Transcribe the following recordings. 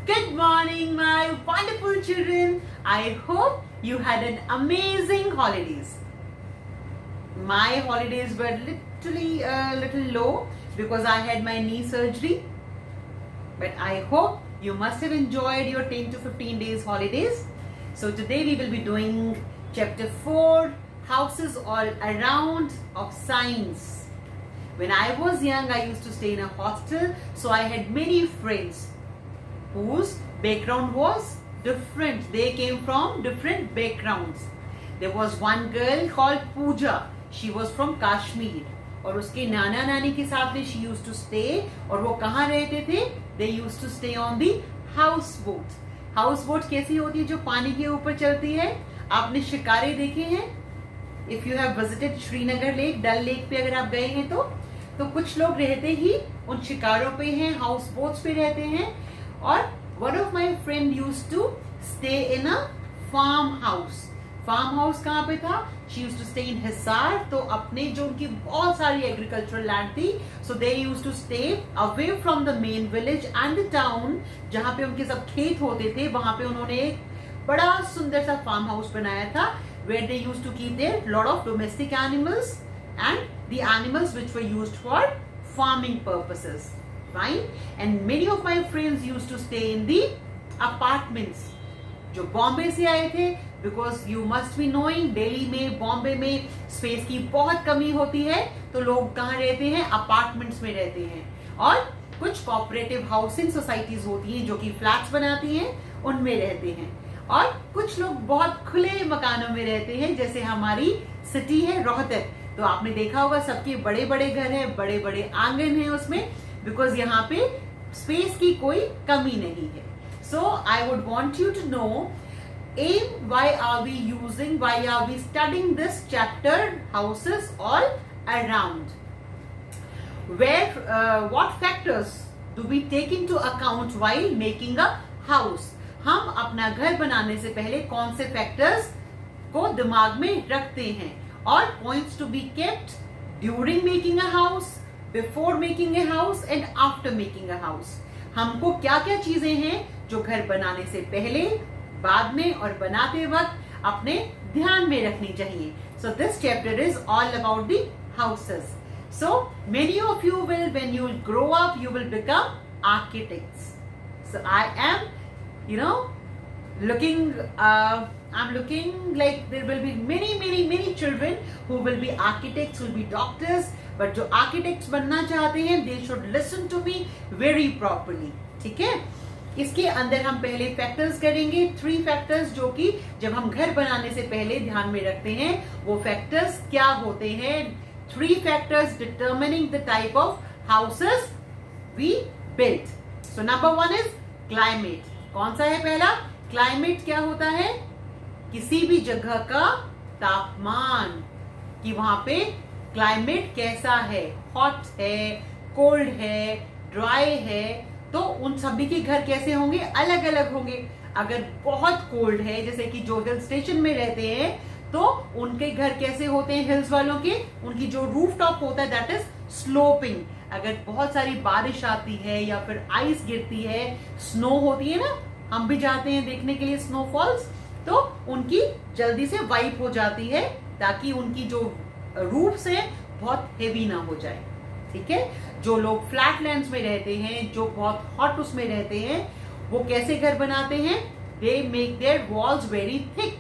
Good morning, my wonderful children. I hope you had an amazing holidays. My holidays were literally a little low because I had my knee surgery. But I hope you must have enjoyed your 10 to 15 days holidays. So today we will be doing chapter 4, Houses All Around of Science. When I was young, I used to stay in a hostel, so I had many friends whose background was different. They came from different backgrounds. There was one girl called Pooja. She was from Kashmir. और उसके नाना नानी के साथ में she used to stay. और वो कहाँ रहते थे? They used to stay on the houseboat. Houseboat कैसी होती है जो पानी के ऊपर चलती है? आपने शिकारे देखे हैं? If you have visited Srinagar lake, Dal lake पे अगर आप गए हैं तो कुछ लोग रहते ही उन शिकारों पे हैं, हाउस बोट्स पे रहते हैं. और one of my friend used to stay in a farm house. Farm house कहाँ पे था? She used to stay in Hisar. तो अपने जो उनकी बहुत सारी एग्रीकल्चरल लैंड थी, so they used to stay away from the main village and the town. जहाँ पे उनके सब खेत होते थे, वहां पे उन्होंने एक बड़ा सुंदर सा फार्म हाउस बनाया था, where they used to keep their lot of domestic animals and the animals which were used for farming purposes. Fine. And many of my friends used to stay in the apartments. जो बॉम्बे से आए थे, because you must be knowing Delhi में, बॉम्बे में space की बहुत कमी होती है, तो लोग कहाँ रहते हैं? अपार्टमेंट्स में रहते हैं. और कुछ कोऑपरेटिव हाउसिंग सोसाइटीज होती हैं जो कि फ्लैट्स बनाती हैं, उनमें रहते हैं. और कुछ लोग बहुत खुले मकानों में रहते हैं, जैसे हमारी सिटी है रोहतक. तो आपने देखा होगा सबके बड़े बड़े घर हैं, बड़े बड़े आंगन हैं उसमें, बिकॉज यहाँ पे स्पेस की कोई कमी नहीं है. So I would want you to know why are we studying this chapter, houses all around? What factors do we take into account while making a house? हम अपना घर बनाने से पहले कौन से फैक्टर्स को दिमाग में रखते हैं? और points to be kept during making a house, before making a house and after making a house. हमको क्या क्या चीजें हैं जो घर बनाने से पहले, बाद में और बनाते वक्त अपने ध्यान में रखनी चाहिए. So this chapter is all about the houses. So many of you will, when you will grow up, you will become architects. So I am I'm looking like there will be many children who will be architects, who will be doctors. But जो architects बनना चाहते हैं, they should listen to me very properly. ठीक है? इसके अंदर हम पहले फैक्टर्स करेंगे, 3 फैक्टर्स जो कि जब हम घर बनाने से पहले ध्यान में रखते हैं. वो फैक्टर्स क्या होते हैं? 3 factors determining the type of houses we build. So number 1 is climate. कौन सा है पहला? क्लाइमेट क्या होता है? किसी भी जगह का तापमान, कि वहां पे क्लाइमेट कैसा है, हॉट है, कोल्ड है, ड्राई है. तो उन सभी के घर कैसे होंगे? अलग अलग होंगे. अगर बहुत कोल्ड है, जैसे कि जो हिल स्टेशन में रहते हैं, तो उनके घर कैसे होते हैं? हिल्स वालों के, उनकी जो रूफ टॉप होता है दैट इज स्लोपिंग. अगर बहुत सारी बारिश आती है या फिर आइस गिरती है, स्नो होती है ना, हम भी जाते हैं देखने के लिए स्नोफॉल्स, तो उनकी जल्दी से वाइप हो जाती है, ताकि उनकी जो रूफ्स हैं बहुत हेवी ना हो जाए. ठीक है? जो लोग फ्लैट लैंड्स में रहते हैं, जो बहुत हॉट उसमें रहते हैं, वो कैसे घर बनाते हैं? They make their walls very thick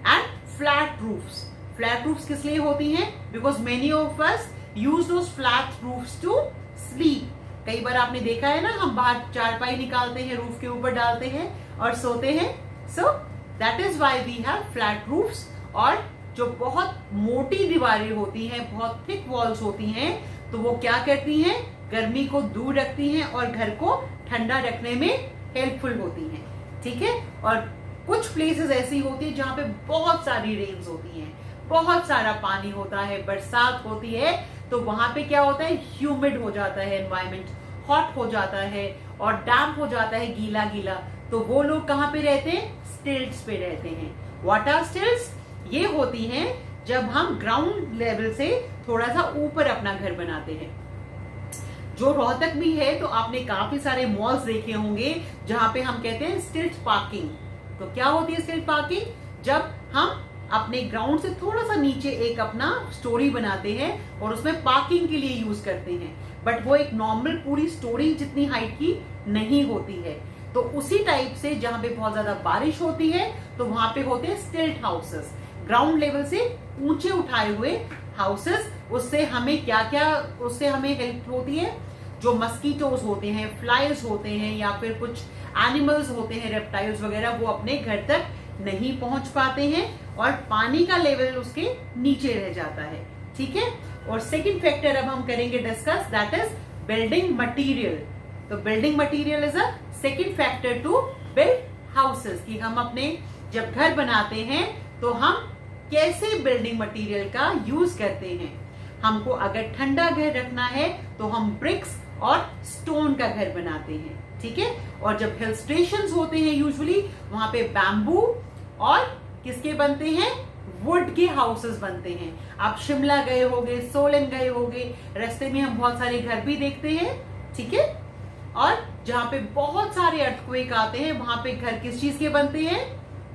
and flat roofs. Flat roofs किस लिए होती हैं? Because many of us use those flat roofs to sleep. कई बार आपने देखा है ना, हम बाहर चारपाई निकालते हैं, रूफ के ऊपर डालते हैं और सोते हैं. So that is why we have flat roofs. और जो बहुत मोटी दीवारें होती हैं, बहुत थिक वॉल्स होती हैं, तो वो क्या करती हैं? गर्मी को दूर रखती हैं और घर को ठंडा रखने में हेल्पफुल होती हैं. ठीक है? और कुछ प्लेसेस ऐसी होती है जहां पे बहुत सारी रेन्स होती हैं, बहुत सारा पानी होता है, बरसात होती है, तो वहां पे क्या होता है? ह्यूमिड हो जाता है एनवायरमेंट, हॉट हो जाता है और डैम्प हो जाता है, गीला गीला. तो वो लोग कहाँ पे रहते हैं? स्टिल्ट्स पे रहते हैं. What are stilts? ये होती हैं जब हम ग्राउंड लेवल से थोड़ा सा ऊपर अपना घर बनाते हैं. जो रोहतक में है तो आपने काफी सारे मॉल्स देखे होंगे जहां पे हम कहते हैं स्ट्रीट पार्किंग। तो क्या होती है स्ट्रीट पार्किंग? जब हम अपने ग्राउंड से थोड़ा सा नीचे एक अपना स्टोरी बनाते हैं और उसमें पार्किंग के लिए यूज करते हैं, बट वो एक नॉर्मल पूरी स्टोरी जितनी हाइट की नहीं होती है। तो उसी टाइप से जहां पे बहुत ज्यादा बारिश होती है तो वहां पे होते हैं स्टिल्ट हाउसेस, ग्राउंड लेवल से ऊंचे उठाए हुए हाउसेस। उससे हमें क्या क्या उससे हमें हेल्प होती है? जो मस्कीटोज होते हैं, फ्लाइज होते हैं, या फिर कुछ एनिमल्स होते हैं, रेप्टाइल्स वगैरह, वो अपने घर तक नहीं पहुंच पाते हैं और पानी का लेवल उसके नीचे रह जाता है। ठीक है। और सेकंड फैक्टर अब हम करेंगे discuss, that is building material. तो building material is a second factor to build houses, कि हम अपने जब घर बनाते हैं तो हम कैसे बिल्डिंग मटेरियल का यूज करते हैं। हमको अगर ठंडा घर रखना है तो हम ब्रिक्स और स्टोन का घर बनाते हैं। ठीक है। और जब हिल स्टेशंस होते हैं यूजुअली वहां पे बैम्बू और किसके बनते हैं? वुड के हाउसेस बनते हैं। आप शिमला गए होगे, सोलन गए होगे, रास्ते में हम बहुत सारे घर भी देखते हैं। ठीक है। और जहां पे बहुत सारे अर्थक्वेक आते हैं वहां पे घर किस चीज के बनते हैं?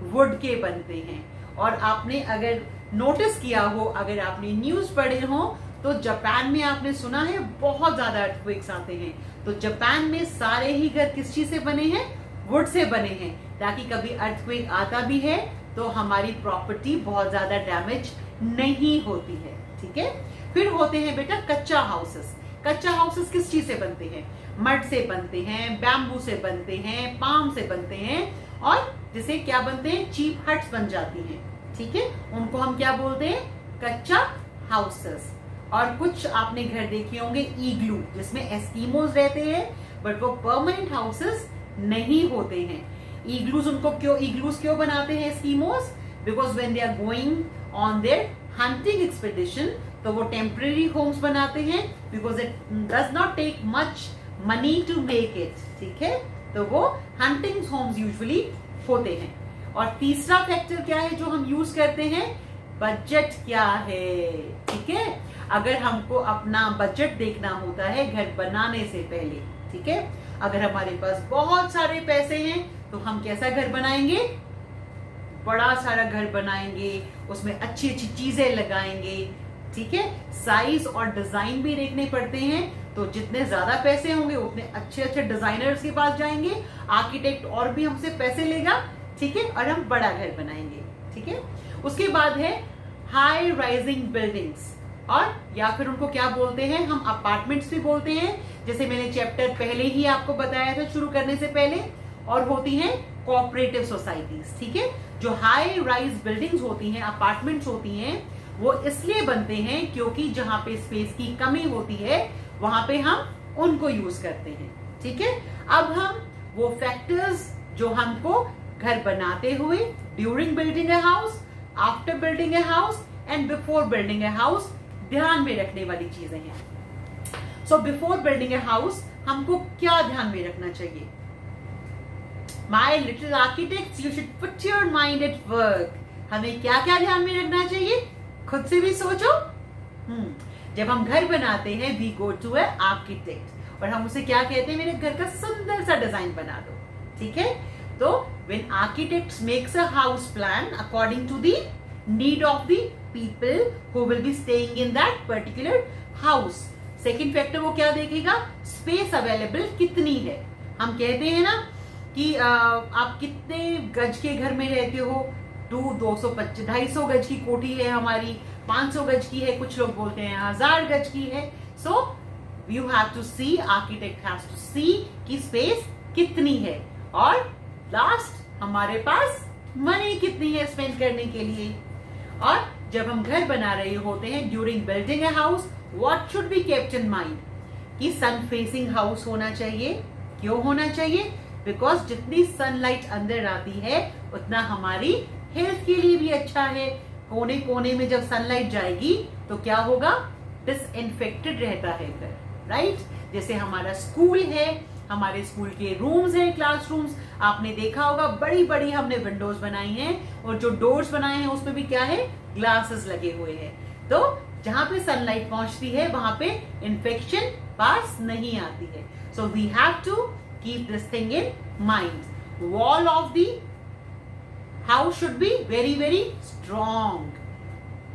वुड के बनते हैं। और आपने अगर नोटिस किया हो, अगर आपने न्यूज पढ़े हो, तो जापान में आपने सुना है बहुत ज्यादा अर्थक्वेक्स आते हैं। तो जापान में सारे ही घर किस चीज से बने हैं? वुड से बने हैं, ताकि कभी अर्थक्वेक आता भी है तो हमारी प्रॉपर्टी बहुत ज्यादा डैमेज नहीं होती है। ठीक है। फिर होते हैं बेटा कच्चा हाउसेस। कच्चा हाउसेस किस चीज से बनते हैं? मड से बनते हैं, बैम्बू से बनते हैं, पाम से बनते हैं, और जिसे क्या बनते हैं? चीप हट्स बन जाती हैं। ठीक है। उनको हम क्या बोलते हैं? कच्चा हाउसेस। और कुछ आपने घर देखे होंगे ईग्लू, जिसमें एस्कीमोज रहते हैं, बट वो परमानेंट हाउसेस नहीं होते हैं। इग्लूज क्यों बनाते हैं Eskimos? Because when they are going on their hunting expedition, तो वो टेम्परेरी होम्स बनाते हैं, because it does not take much money to make it. ठीक है। तो वो हंटिंग होम्स यूजुअली होते हैं। और तीसरा फैक्टर क्या है जो हम यूज करते हैं? बजट क्या है। ठीक है। अगर हमको अपना बजट देखना होता है घर बनाने से पहले, ठीक है, अगर हमारे पास बहुत सारे पैसे हैं तो हम कैसा घर बनाएंगे? बड़ा सारा घर बनाएंगे, उसमें अच्छी अच्छी चीजें लगाएंगे। ठीक है। साइज और डिजाइन भी देखने पड़ते हैं, तो जितने ज्यादा पैसे होंगे उतने अच्छे अच्छे डिजाइनर्स के पास जाएंगे, आर्किटेक्ट और भी हमसे पैसे लेगा। ठीक है। और हम बड़ा घर बनाएंगे। ठीक है। उसके बाद है हाई राइजिंग बिल्डिंग्स, और या फिर उनको क्या बोलते हैं? हम अपार्टमेंट्स भी बोलते हैं, जैसे मैंने चैप्टर पहले ही आपको बताया था शुरू करने से पहले। और होती हैं कोऑपरेटिव सोसाइटीज। ठीक है। जो हाई राइज बिल्डिंग्स होती हैं, अपार्टमेंट्स होती हैं, वो इसलिए बनते हैं क्योंकि जहां पे स्पेस की कमी होती है वहां पे हम उनको यूज करते हैं। ठीक है। अब हम वो फैक्टर्स जो हमको घर बनाते हुए, during building a house, after building a house and before building a house, ध्यान में रखने वाली चीजें हैं। So before building a house हमको क्या ध्यान में रखना चाहिए? My little architects, you should put your mind at work. हमें क्या क्या ध्यान में रखना चाहिए? खुद से भी सोचो। जब हम घर बनाते हैं we go to a architect, और हम उसे क्या कहते हैं? मेरे घर का सुंदर सा डिजाइन बना दो। ठीक है। तो when architects makes a house plan according to the need of the people who will be staying in that particular house, second factor वो क्या देखेगा? स्पेस अवेलेबल कितनी है। हम कहते हैं ना कि आप कितने गज के घर में रहते हो? 250 गज की कोठी है हमारी, 500 गज की है, कुछ लोग बोलते हैं 1000 गज की है। So you have to see, architect has to see कि स्पेस कितनी है, और लास्ट हमारे पास मनी कितनी है स्पेंड करने के लिए। और जब हम घर बना रहे होते हैं during building a house, what should be kept in mind? कि सन फेसिंग हाउस होना चाहिए। क्यों होना चाहिए? बिकॉज जितनी सनलाइट अंदर आती है उतना हमारी हेल्थ के लिए भी अच्छा है। कोने कोने में जब सनलाइट जाएगी तो क्या होगा? डिसइंफेक्टेड रहता है घर, राइट? जैसे हमारा स्कूल है, हमारे स्कूल के रूम्स हैं, क्लासरूम्स, आपने देखा होगा बड़ी बड़ी हमने विंडोज बनाई हैं, और जो डोर्स बनाए हैं उसमें भी क्या है? ग्लासेस लगे हुए हैं। तो जहां पे सनलाइट पहुंचती है वहां पे इन्फेक्शन पास नहीं आती है. So we have to keep this thing in mind. Wall of the house should be very very strong.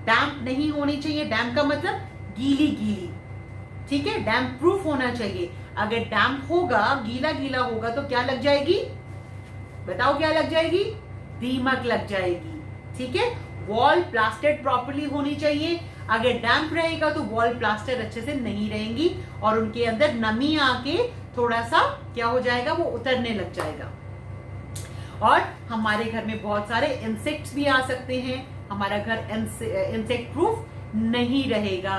डैम्प नहीं होनी चाहिए. डैम्प का मतलब गीली गीली, ठीक है. डैम्प प्रूफ होना चाहिए. अगर डैम्प होगा, गीला गीला होगा तो क्या लग जाएगी? बताओ क्या लग जाएगी? दीमक लग जाएगी, ठीक है. वॉल प्लास्टर्ड प्रॉपर्ली होनी चाहिए. अगर डैम्प रहेगा तो वॉल प्लास्टर अच्छे से नहीं रहेंगी और उनके अंदर नमी आके थोड़ा सा क्या हो जाएगा, वो उतरने लग जाएगा. और हमारे घर में बहुत सारे इंसेक्ट्स भी आ सकते हैं. हमारा घर इंसेक्ट प्रूफ नहीं रहेगा,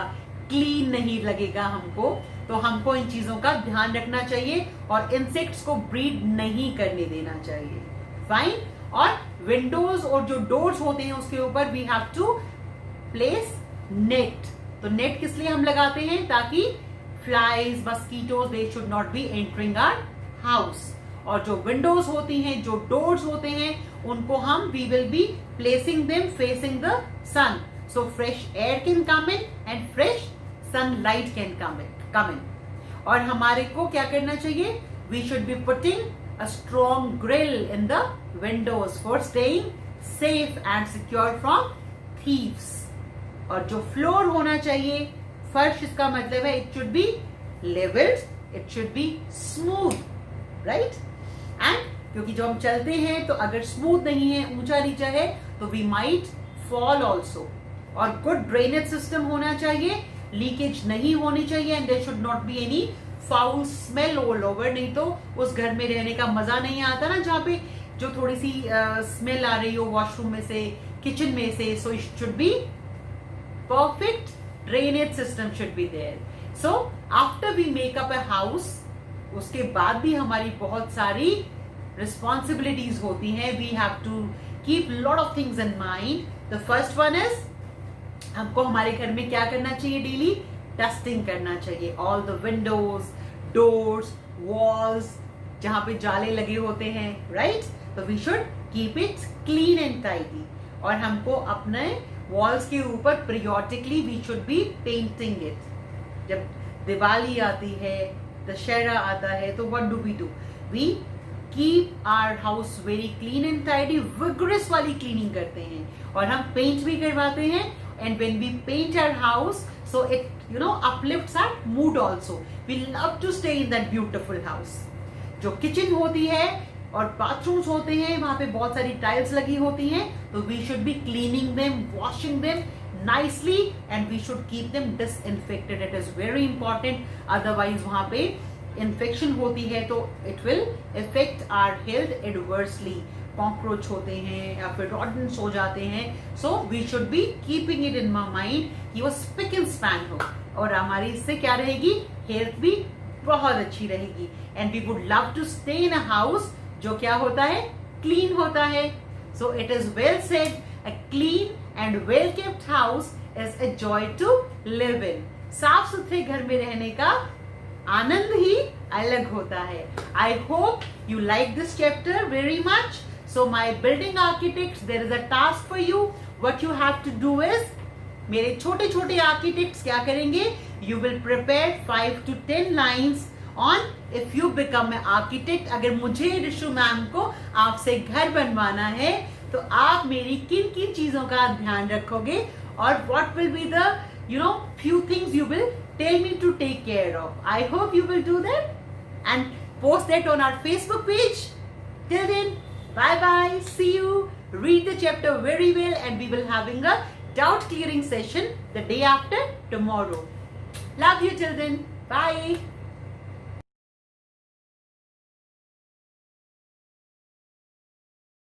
क्लीन नहीं लगेगा हमको. तो हमको इन चीजों का ध्यान रखना चाहिए और इंसेक्ट्स को ब्रीड नहीं करने देना चाहिए. फाइन. और विंडोज और जो डोर्स होते हैं उसके ऊपर we have to place net. तो नेट किस लिए हम लगाते हैं? ताकि flies, mosquitoes they should not be entering our house. और जो विंडोज होती हैं, जो डोर्स होते हैं, उनको हम we will be placing them facing the sun. So fresh air can come in and fresh sunlight can come in. और हमारे को क्या करना चाहिए? We should be putting a strong grill in the windows for staying safe and secure from thieves. और जो floor होना चाहिए, फर्श, इसका मतलब है it should be leveled, it should be smooth, right? And क्योंकि जो हम चलते हैं तो अगर स्मूथ नहीं है, ऊंचा नीचा है, तो we might fall also. और good drainage system होना चाहिए, लीकेज नहीं होनी चाहिए and there should not be any foul smell all over. नहीं तो उस घर में रहने का मजा नहीं आता ना, जहाँ पे जो थोड़ी सी स्मेल आ रही हो वॉशरूम में से, किचन में से. So it should be perfect drainage system should be there. So after we make up a house, उसके बाद भी हमारी बहुत सारी रिस्पॉन्सिबिलिटीज होती हैं. We have to keep lot of things in mind. The first one is, हमको हमारे घर में क्या करना चाहिए? डेली डस्टिंग करना चाहिए. All the windows, doors, walls, जहां पे जाले लगे होते हैं, राइट? तो we should keep it clean and tidy. और हमको अपने वॉल्स के ऊपर periodically we should be painting it. जब दिवाली आती है, दशहरा आता है, तो what do? We keep our house very clean and tidy. Vigorous वाली क्लीनिंग करते हैं और हम पेंट भी करवाते हैं. And when we paint our house, so it uplifts our mood also. We love to stay in that beautiful house. जो kitchen होती है और बाथरूम्स होते हैं, वहां पे बहुत सारी टाइल्स लगी होती हैं. तो we should be cleaning them, washing them nicely and we should keep them disinfected. It is very important. Otherwise वहां पे infection होती है तो it will affect our health adversely. Cockroach होते हैं या फिर रॉडेंट्स हो जाते हैं. So we should be keeping it in my mind कि वो स्पिक एंड स्पैन हो. और हमारी इससे क्या रहेगी? हेल्थ भी बहुत अच्छी रहेगी. And we would love to stay in a house जो क्या होता है? क्लीन होता है. So it is well said, a clean and well kept house is a joy to live in. साफ सुथरे घर में रहने का आनंद ही अलग होता है. I hope you like this chapter very much. So my building architects, there is a task for you. What you have to do is, मेरे छोटे छोटे आर्किटेक्ट्स क्या करेंगे? You will prepare 5 to 10 lines on if you become an architect. अगर मुझे Rishu ma'am को आपसे घर बनवाना है तो आप मेरी किन किन चीजों का ध्यान रखोगे और what will be the few things you will tell me to take care of. I hope you will do that and post that on our Facebook page. Till then, bye bye, see you. Read the chapter very well and we will having a doubt clearing session the day after tomorrow. Love you till then. Bye.